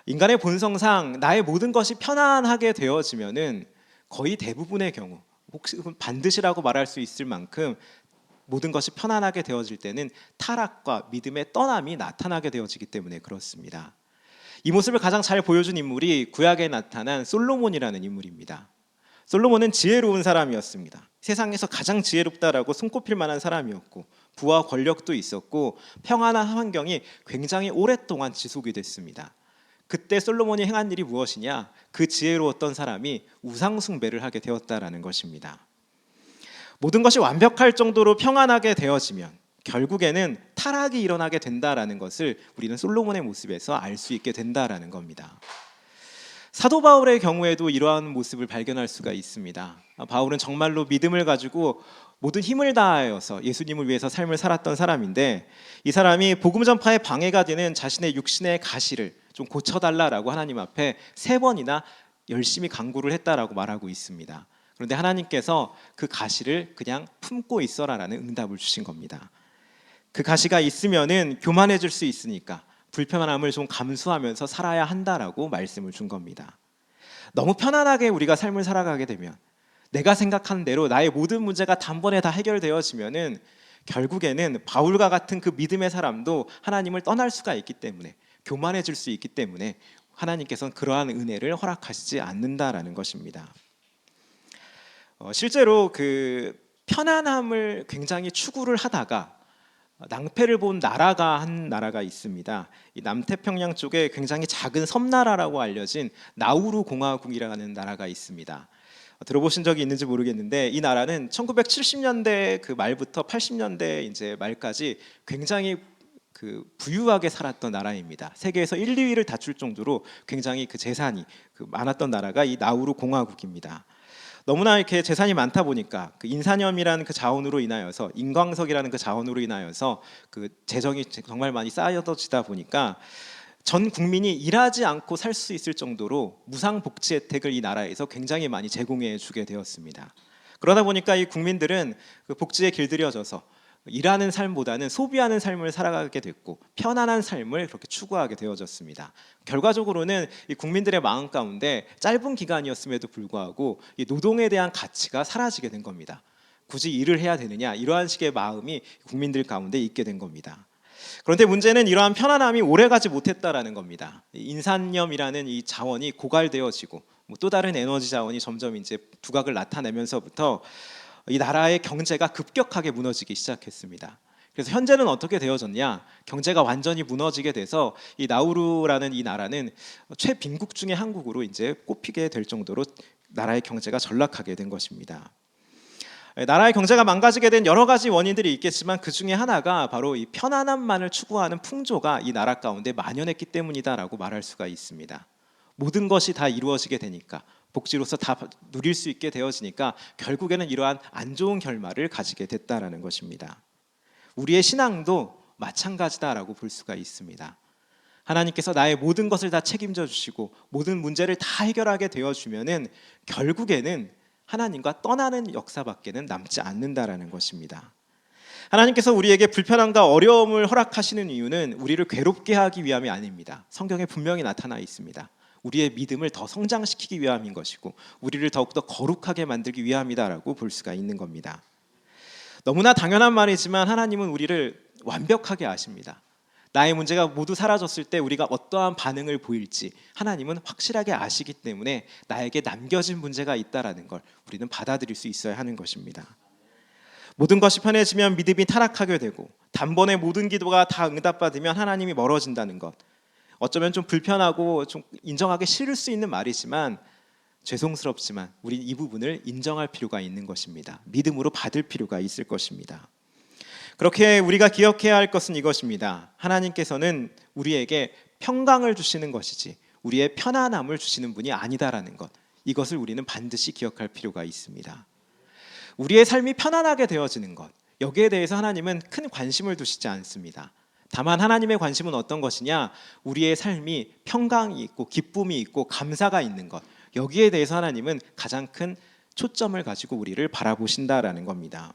Speaker 1: 인간의 본성상 나의 모든 것이 편안하게 되어지면은 거의 대부분의 경우, 혹시 반드시라고 말할 수 있을 만큼 모든 것이 편안하게 되어질 때는 타락과 믿음의 떠남이 나타나게 되어지기 때문에 그렇습니다. 이 모습을 가장 잘 보여준 인물이 구약에 나타난 솔로몬이라는 인물입니다. 솔로몬은 지혜로운 사람이었습니다. 세상에서 가장 지혜롭다라고 손꼽힐 만한 사람이었고 부와 권력도 있었고 평안한 환경이 굉장히 오랫동안 지속이 됐습니다. 그때 솔로몬이 행한 일이 무엇이냐? 그 지혜로웠던 사람이 우상 숭배를 하게 되었다라는 것입니다. 모든 것이 완벽할 정도로 평안하게 되어지면 결국에는 타락이 일어나게 된다라는 것을 우리는 솔로몬의 모습에서 알 수 있게 된다라는 겁니다. 사도 바울의 경우에도 이러한 모습을 발견할 수가 있습니다. 바울은 정말로 믿음을 가지고 모든 힘을 다하여서 예수님을 위해서 삶을 살았던 사람인데, 이 사람이 복음 전파에 방해가 되는 자신의 육신의 가시를 좀 고쳐달라라고 하나님 앞에 3번이나 열심히 간구를 했다라고 말하고 있습니다. 그런데 하나님께서 그 가시를 그냥 품고 있어라라는 응답을 주신 겁니다. 그 가시가 있으면은 교만해질 수 있으니까 불편함을 좀 감수하면서 살아야 한다라고 말씀을 준 겁니다. 너무 편안하게 우리가 삶을 살아가게 되면, 내가 생각하는 대로 나의 모든 문제가 단번에 다 해결되어지면은 결국에는 바울과 같은 그 믿음의 사람도 하나님을 떠날 수가 있기 때문에, 교만해질 수 있기 때문에 하나님께서는 그러한 은혜를 허락하시지 않는다라는 것입니다. 실제로 그 편안함을 굉장히 추구를 하다가 낭패를 본 한 나라가 있습니다. 이 남태평양 쪽에 굉장히 작은 섬나라라고 알려진 나우루 공화국이라는 나라가 있습니다. 들어보신 적이 있는지 모르겠는데, 이 나라는 1970년대 그 말부터 80년대 이제 말까지 굉장히 그 부유하게 살았던 나라입니다. 세계에서 1, 2위를 다툴 정도로 굉장히 그 재산이 많았던 나라가 이 나우루 공화국입니다. 너무나 이렇게 재산이 많다 보니까 그 인산염이라는 그 자원으로 인하여서, 인광석이라는 그 자원으로 인하여서 그 재정이 정말 많이 쌓여지다 보니까 전 국민이 일하지 않고 살 수 있을 정도로 무상복지 혜택을 이 나라에서 굉장히 많이 제공해 주게 되었습니다. 그러다 보니까 이 국민들은 그 복지에 길들여져서 일하는 삶보다는 소비하는 삶을 살아가게 됐고 편안한 삶을 그렇게 추구하게 되어졌습니다. 결과적으로는 이 국민들의 마음 가운데 짧은 기간이었음에도 불구하고 이 노동에 대한 가치가 사라지게 된 겁니다. 굳이 일을 해야 되느냐, 이러한 식의 마음이 국민들 가운데 있게 된 겁니다. 그런데 문제는 이러한 편안함이 오래가지 못했다라는 겁니다. 인산염이라는 이 자원이 고갈되어지고 또 다른 에너지 자원이 점점 이제 두각을 나타내면서부터 이 나라의 경제가 급격하게 무너지기 시작했습니다. 그래서 현재는 어떻게 되어졌냐? 경제가 완전히 무너지게 돼서 이 나우루라는 이 나라는 최빈국 중의 한 국으로 이제 꼽히게 될 정도로 나라의 경제가 전락하게 된 것입니다. 나라의 경제가 망가지게 된 여러 가지 원인들이 있겠지만 그 중에 하나가 바로 이 편안함만을 추구하는 풍조가 이 나라 가운데 만연했기 때문이다라고 말할 수가 있습니다. 모든 것이 다 이루어지게 되니까, 복지로서 다 누릴 수 있게 되어지니까 결국에는 이러한 안 좋은 결말을 가지게 됐다라는 것입니다. 우리의 신앙도 마찬가지다라고 볼 수가 있습니다. 하나님께서 나의 모든 것을 다 책임져 주시고 모든 문제를 다 해결하게 되어 주면은 결국에는 하나님과 떠나는 역사밖에는 남지 않는다라는 것입니다. 하나님께서 우리에게 불편함과 어려움을 허락하시는 이유는 우리를 괴롭게 하기 위함이 아닙니다. 성경에 분명히 나타나 있습니다. 우리의 믿음을 더 성장시키기 위함인 것이고 우리를 더욱더 거룩하게 만들기 위함이다라고 볼 수가 있는 겁니다. 너무나 당연한 말이지만 하나님은 우리를 완벽하게 아십니다. 나의 문제가 모두 사라졌을 때 우리가 어떠한 반응을 보일지 하나님은 확실하게 아시기 때문에 나에게 남겨진 문제가 있다라는 걸 우리는 받아들일 수 있어야 하는 것입니다. 모든 것이 편해지면 믿음이 타락하게 되고 단번에 모든 기도가 다 응답받으면 하나님이 멀어진다는 것, 어쩌면 좀 불편하고 좀 인정하기 싫을 수 있는 말이지만 죄송스럽지만 우리 이 부분을 인정할 필요가 있는 것입니다. 믿음으로 받을 필요가 있을 것입니다. 그렇게 우리가 기억해야 할 것은 이것입니다. 하나님께서는 우리에게 평강을 주시는 것이지 우리의 편안함을 주시는 분이 아니다라는 것, 이것을 우리는 반드시 기억할 필요가 있습니다. 우리의 삶이 편안하게 되어지는 것, 여기에 대해서 하나님은 큰 관심을 두시지 않습니다. 다만 하나님의 관심은 어떤 것이냐? 우리의 삶이 평강이 있고 기쁨이 있고 감사가 있는 것, 여기에 대해서 하나님은 가장 큰 초점을 가지고 우리를 바라보신다라는 겁니다.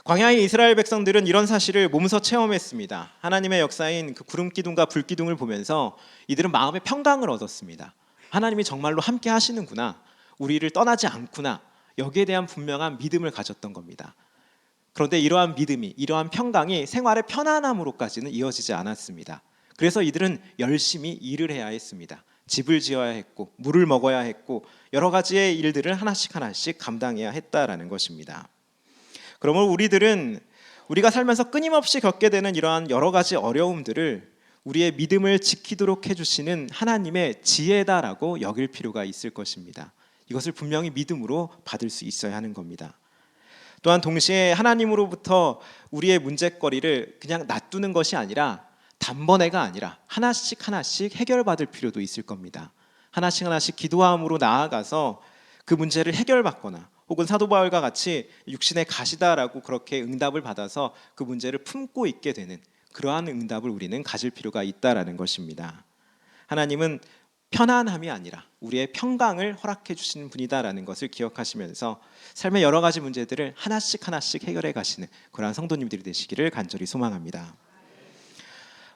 Speaker 1: 광야의 이스라엘 백성들은 이런 사실을 몸소 체험했습니다. 하나님의 역사인 그 구름 기둥과 불 기둥을 보면서 이들은 마음의 평강을 얻었습니다. 하나님이 정말로 함께 하시는구나, 우리를 떠나지 않구나, 여기에 대한 분명한 믿음을 가졌던 겁니다. 그런데 이러한 믿음이, 이러한 평강이 생활의 편안함으로까지는 이어지지 않았습니다. 그래서 이들은 열심히 일을 해야 했습니다. 집을 지어야 했고 물을 먹어야 했고 여러 가지의 일들을 하나씩 감당해야 했다라는 것입니다. 그러므로 우리들은 우리가 살면서 끊임없이 겪게 되는 이러한 여러 가지 어려움들을 우리의 믿음을 지키도록 해주시는 하나님의 지혜다라고 여길 필요가 있을 것입니다. 이것을 분명히 믿음으로 받을 수 있어야 하는 겁니다. 또한 동시에 하나님으로부터 우리의 문제거리를 그냥 놔두는 것이 아니라 단번에가 아니라 하나씩 해결받을 필요도 있을 겁니다. 하나씩 기도함으로 나아가서 그 문제를 해결받거나 혹은 사도 바울과 같이 육신의 가시다라고 그렇게 응답을 받아서 그 문제를 품고 있게 되는 그러한 응답을 우리는 가질 필요가 있다라는 것입니다. 하나님은 편안함이 아니라 우리의 평강을 허락해 주시는 분이다라는 것을 기억하시면서 삶의 여러 가지 문제들을 하나씩 해결해 가시는 그러한 성도님들이 되시기를 간절히 소망합니다.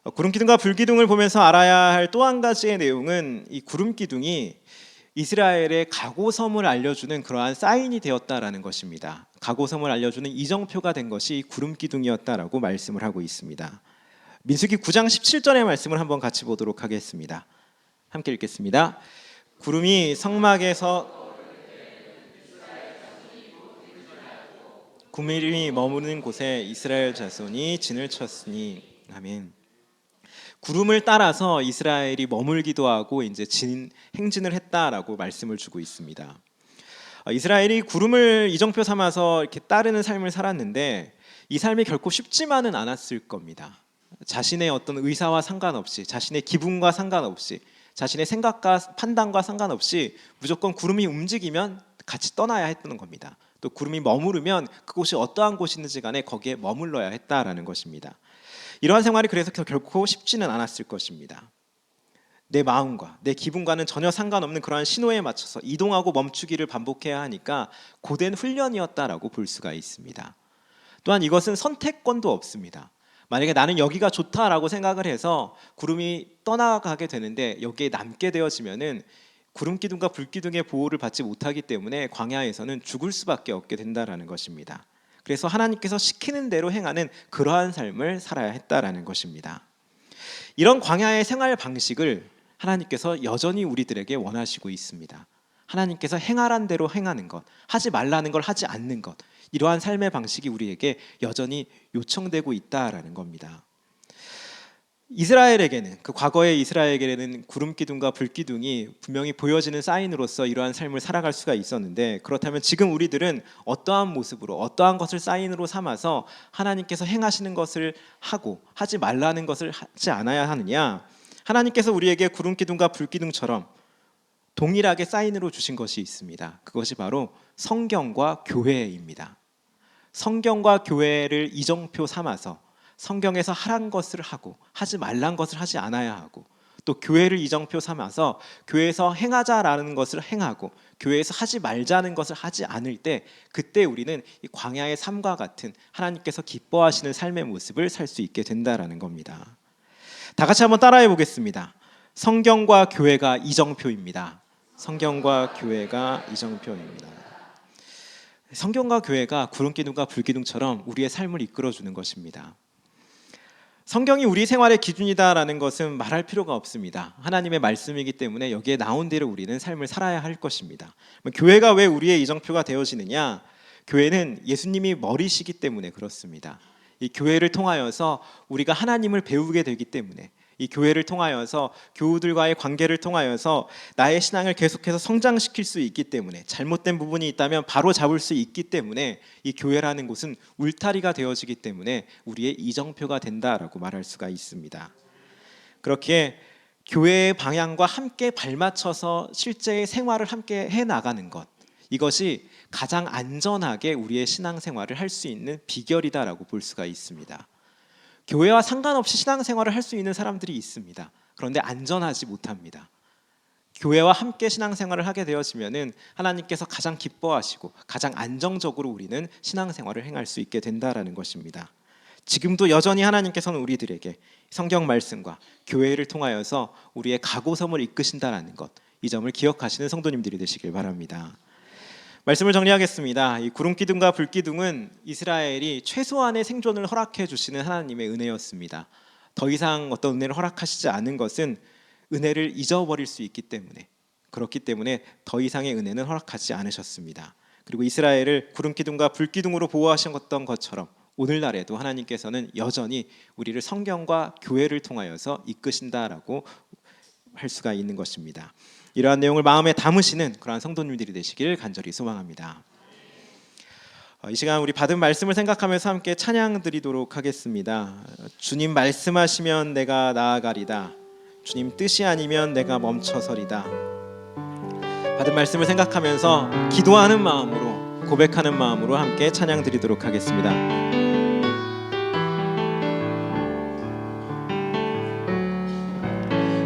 Speaker 1: 구름기둥과 불기둥을 보면서 알아야 할 또 한 가지의 내용은 이 구름기둥이 이스라엘의 가고섬을 알려주는 그러한 사인이 되었다라는 것입니다. 가고섬을 알려주는 이정표가 된 것이 구름기둥이었다라고 말씀을 하고 있습니다. 민수기 9장 17절의 말씀을 한번 같이 보도록 하겠습니다. 함께 읽겠습니다. 구름이 성막에서 구름이 머무는 곳에 이스라엘 자손이 진을 쳤으니 아멘. 구름을 따라서 이스라엘이 머물기도 하고 이제 행진을 했다라고 말씀을 주고 있습니다. 이스라엘이 구름을 이정표 삼아서 이렇게 따르는 삶을 살았는데 이 삶이 결코 쉽지만은 않았을 겁니다. 자신의 어떤 의사와 상관없이, 자신의 기분과 상관없이, 자신의 생각과 판단과 상관없이 무조건 구름이 움직이면 같이 떠나야 했던 겁니다. 또 구름이 머무르면 그곳이 어떠한 곳이든지 간에 거기에 머물러야 했다라는 것입니다. 이러한 생활이 그래서 결코 쉽지는 않았을 것입니다. 내 마음과 내 기분과는 전혀 상관없는 그러한 신호에 맞춰서 이동하고 멈추기를 반복해야 하니까 고된 훈련이었다라고 볼 수가 있습니다. 또한 이것은 선택권도 없습니다. 만약에 나는 여기가 좋다라고 생각을 해서 구름이 떠나가게 되는데 여기에 남게 되어지면은 구름기둥과 불기둥의 보호를 받지 못하기 때문에 광야에서는 죽을 수밖에 없게 된다라는 것입니다. 그래서 하나님께서 시키는 대로 행하는 그러한 삶을 살아야 했다라는 것입니다. 이런 광야의 생활 방식을 하나님께서 여전히 우리들에게 원하시고 있습니다. 하나님께서 행하란 대로 행하는 것, 하지 말라는 걸 하지 않는 것, 이러한 삶의 방식이 우리에게 여전히 요청되고 있다라는 겁니다. 이스라엘에게는, 그 과거의 이스라엘에게는 구름기둥과 불기둥이 분명히 보여지는 사인으로서 이러한 삶을 살아갈 수가 있었는데, 그렇다면 지금 우리들은 어떠한 모습으로 어떠한 것을 사인으로 삼아서 하나님께서 행하시는 것을 하고 하지 말라는 것을 하지 않아야 하느냐? 하나님께서 우리에게 구름기둥과 불기둥처럼 동일하게 사인으로 주신 것이 있습니다. 그것이 바로 성경과 교회입니다. 성경과 교회를 이정표 삼아서 성경에서 하란 것을 하고 하지 말란 것을 하지 않아야 하고, 또 교회를 이정표 삼아서 교회에서 행하자라는 것을 행하고 교회에서 하지 말자는 것을 하지 않을 때, 그때 우리는 이 광야의 삶과 같은 하나님께서 기뻐하시는 삶의 모습을 살 수 있게 된다라는 겁니다. 다 같이 한번 따라해 보겠습니다. 성경과 교회가 이정표입니다. 성경과 교회가 이정표입니다. 성경과 교회가 구름기둥과 불기둥처럼 우리의 삶을 이끌어주는 것입니다. 성경이 우리 생활의 기준이다라는 것은 말할 필요가 없습니다. 하나님의 말씀이기 때문에 여기에 나온 대로 우리는 삶을 살아야 할 것입니다. 교회가 왜 우리의 이정표가 되어지느냐? 교회는 예수님이 머리시기 때문에 그렇습니다. 이 교회를 통하여서 우리가 하나님을 배우게 되기 때문에, 이 교회를 통하여서 교우들과의 관계를 통하여서 나의 신앙을 계속해서 성장시킬 수 있기 때문에, 잘못된 부분이 있다면 바로 잡을 수 있기 때문에 이 교회라는 곳은 울타리가 되어지기 때문에 우리의 이정표가 된다라고 말할 수가 있습니다. 그렇게 교회의 방향과 함께 발맞춰서 실제의 생활을 함께 해나가는 것, 이것이 가장 안전하게 우리의 신앙생활을 할 수 있는 비결이다라고 볼 수가 있습니다. 교회와 상관없이 신앙생활을 할 수 있는 사람들이 있습니다. 그런데 안전하지 못합니다. 교회와 함께 신앙생활을 하게 되어지면은 하나님께서 가장 기뻐하시고 가장 안정적으로 우리는 신앙생활을 행할 수 있게 된다라는 것입니다. 지금도 여전히 하나님께서는 우리들에게 성경 말씀과 교회를 통하여서 우리의 가고섬을 이끄신다라는 것, 이 점을 기억하시는 성도님들이 되시길 바랍니다. 말씀을 정리하겠습니다. 이 구름기둥과 불기둥은 이스라엘이 최소한의 생존을 허락해 주시는 하나님의 은혜였습니다. 더 이상 어떤 은혜를 허락하시지 않은 것은 은혜를 잊어버릴 수 있기 때문에, 그렇기 때문에 더 이상의 은혜는 허락하지 않으셨습니다. 그리고 이스라엘을 구름 기둥과 불 기둥으로 보호하셨던 것처럼 오늘날에도 하나님께서는 여전히 우리를 성경과 교회를 통하여서 이끄신다라고 할 수가 있는 것입니다. 이러한 내용을 마음에 담으시는 그러한 성도님들이 되시길 간절히 소망합니다. 이 시간 우리 받은 말씀을 생각하면서 함께 찬양 드리도록 하겠습니다. 주님 말씀하시면 내가 나아가리다. 주님 뜻이 아니면 내가 멈춰서리다. 받은 말씀을 생각하면서 기도하는 마음으로, 고백하는 마음으로 함께 찬양 드리도록 하겠습니다.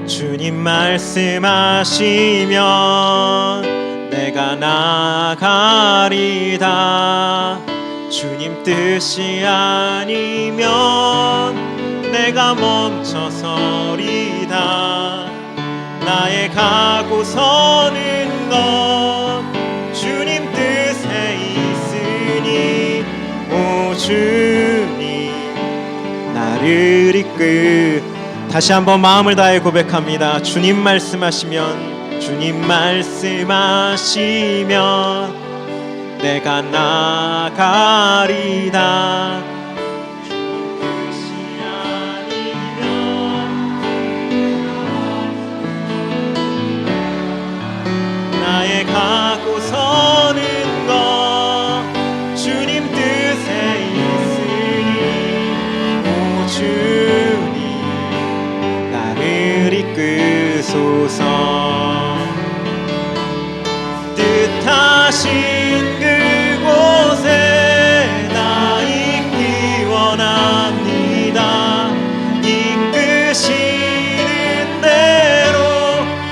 Speaker 1: 주님 말씀하시면 내가 나아가리다. 주님 뜻이 아니면 내가 멈춰서리다. 나의 가고 서는 것 주님 뜻에 있으니 오 주님 나를 다시 한번 마음을 다해 고백합니다. 주님 말씀하시면, 주님 말씀하시면 내가 나아가리다. 주님 뜻이 아니면 나의 가고 서는 것 주님 뜻에 있으니 오 주님 나를 이끄소서. 뜻하신 그곳에 나 있기 원합니다. 이끄시는 대로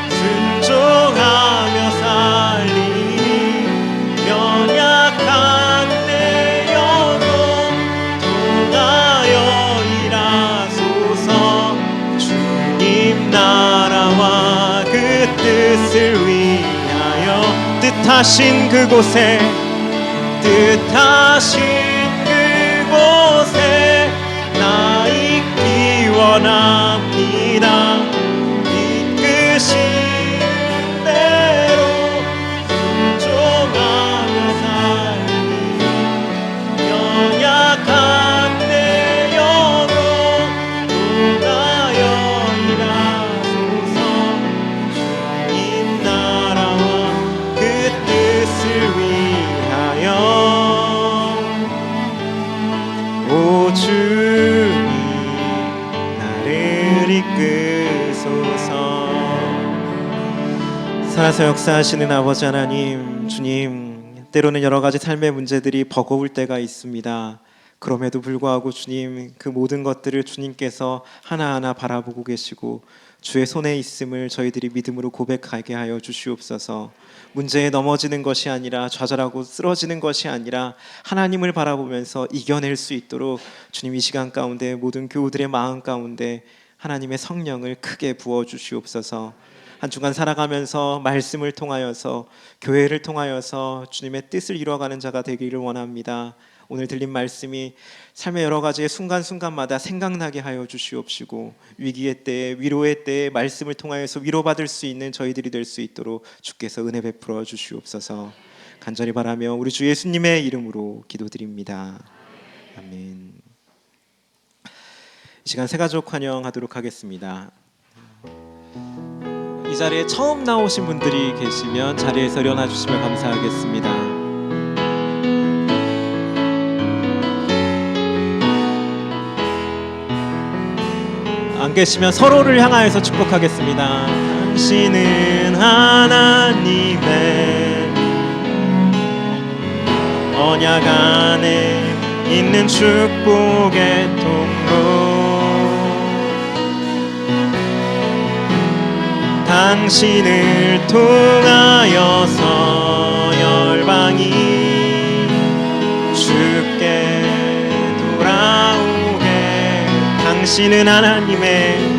Speaker 1: 순종하며 살리니 연약한 내 영혼 통하여 일하소서. 주님 나라와 그 뜻을 위하여 뜻하신 그곳에, 뜻하신 그곳에 나 있기 원합니다. 이끄시는 대로 순종하며 살리니 연약한 내 영혼 통하여 일하소서. 주님 나라와 그 뜻을 위하여 오 주님 나를 이끄소서. 살아서 역사하시는 아버지 하나님, 주님 때로는 여러 가지 삶의 문제들이 버거울 때가 있습니다. 그럼에도 불구하고 주님 그 모든 것들을 주님께서 하나하나 바라보고 계시고 주의 손에 있음을 저희들이 믿음으로 고백하게 하여 주시옵소서. 문제에 넘어지는 것이 아니라, 좌절하고 쓰러지는 것이 아니라 하나님을 바라보면서 이겨낼 수 있도록 주님 이 시간 가운데 모든 교우들의 마음 가운데 하나님의 성령을 크게 부어 주시옵소서. 한 주간 살아가면서 말씀을 통하여서, 교회를 통하여서 주님의 뜻을 이루어가는 자가 되기를 원합니다. 오늘 들린 말씀이 삶의 여러 가지의 순간순간마다 생각나게 하여 주시옵시고, 위기의 때에, 위로의 때에 말씀을 통하여서 위로받을 수 있는 저희들이 될 수 있도록 주께서 은혜 베풀어 주시옵소서. 간절히 바라며 우리 주 예수님의 이름으로 기도드립니다. 아멘. 이 시간 새가족 환영하도록 하겠습니다. 이 자리에 처음 나오신 분들이 계시면 자리에서 일어나 주시면 감사하겠습니다. 안 계시면 서로를 향하여서 축복하겠습니다. 당신은 하나님의 언약 안에 있는 축복의 통로, 당신을 통하여서 열방이 주께 돌아오게. 당신은 하나님의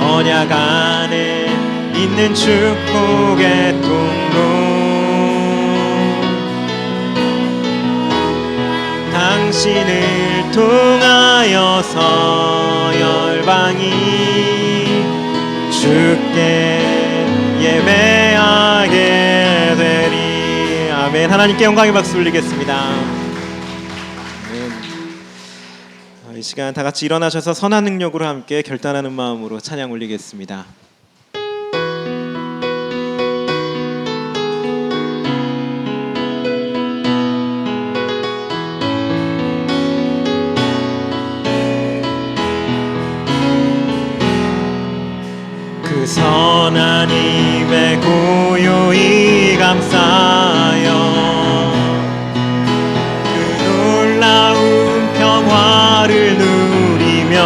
Speaker 1: 언약 안에 있는 축복의 통로, 당신을 통하여서 열방이 주께 예배하게 되리. 아멘. 하나님께 영광의 박수 올리겠습니다. 아멘. 이 시간 다 같이 일어나셔서 선한 능력으로 함께 결단하는 마음으로 찬양 올리겠습니다. 그 선한 힘에 고요히 감싸여 그 놀라운 평화를 누리며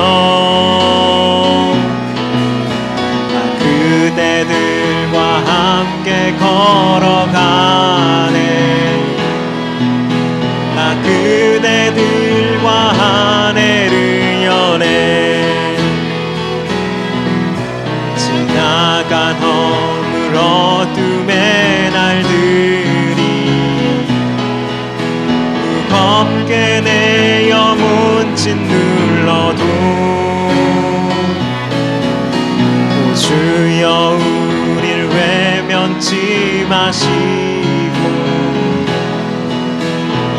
Speaker 1: 나 그대들과 함께 걸어가네. 나 그대들과 한 해를 여네. 지나간 허물 어둠의 날들이 무겁게 내 영혼 짓눌러도 오 주여 우릴 외면치 마시고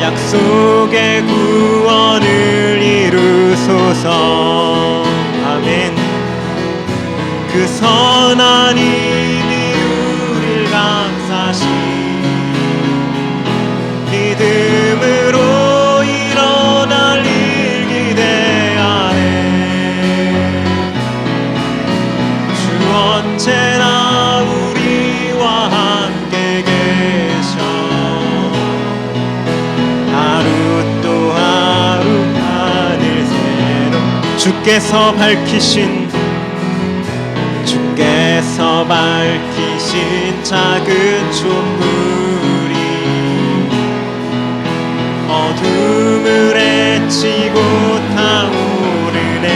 Speaker 1: 약속의 구원을 이루소서. 아멘. 그 선한 힘이 우릴 감싸시 믿음으로 일어날 일 기대하네. 주 언제나 우리와 함께 계셔 하루 또 하루 하늘 새로 주께서 밝히신 작은 촛불이 어둠을 헤치고 타오르네.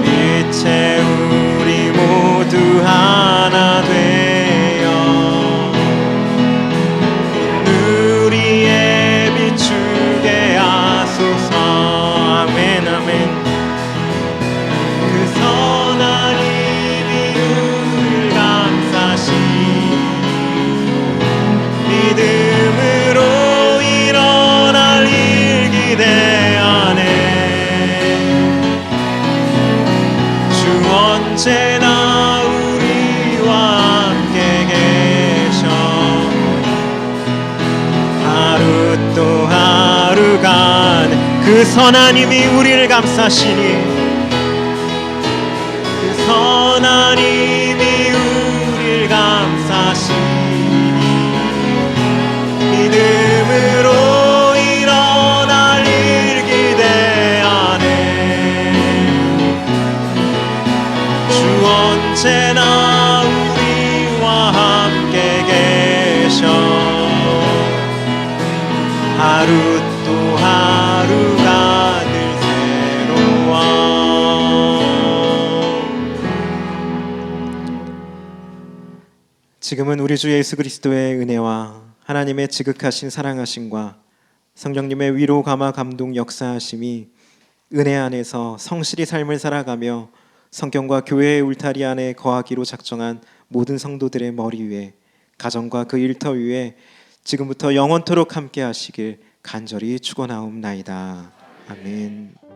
Speaker 1: 빛에 우리 모두 하나 되어 우리에 비추게 하소서. 아멘 아멘. 선한 힘이 우릴 감싸시 믿음으로 일어날 일 기대하네. 주 언제나 우리와 함께 계셔 하루 또 하루간 그 선한 힘이 우리를 감싸시니 선한 힘이 우릴 감싸시니 믿음으로 일어날 일 기대하네. 주 언제나 우리와 함께 계셔 하루 또 하루가 늘 새로워. 지금은 우리 주 예수 그리스도의 은혜와 하나님의 지극하신 사랑하심과 성령님의 위로 감화 감동 역사하심이 은혜 안에서 성실히 삶을 살아가며 성경과 교회의 울타리 안에 거하기로 작정한 모든 성도들의 머리 위에 가정과 그 일터 위에 지금부터 영원토록 함께 하시길 간절히 축원하옵나이다. 아멘.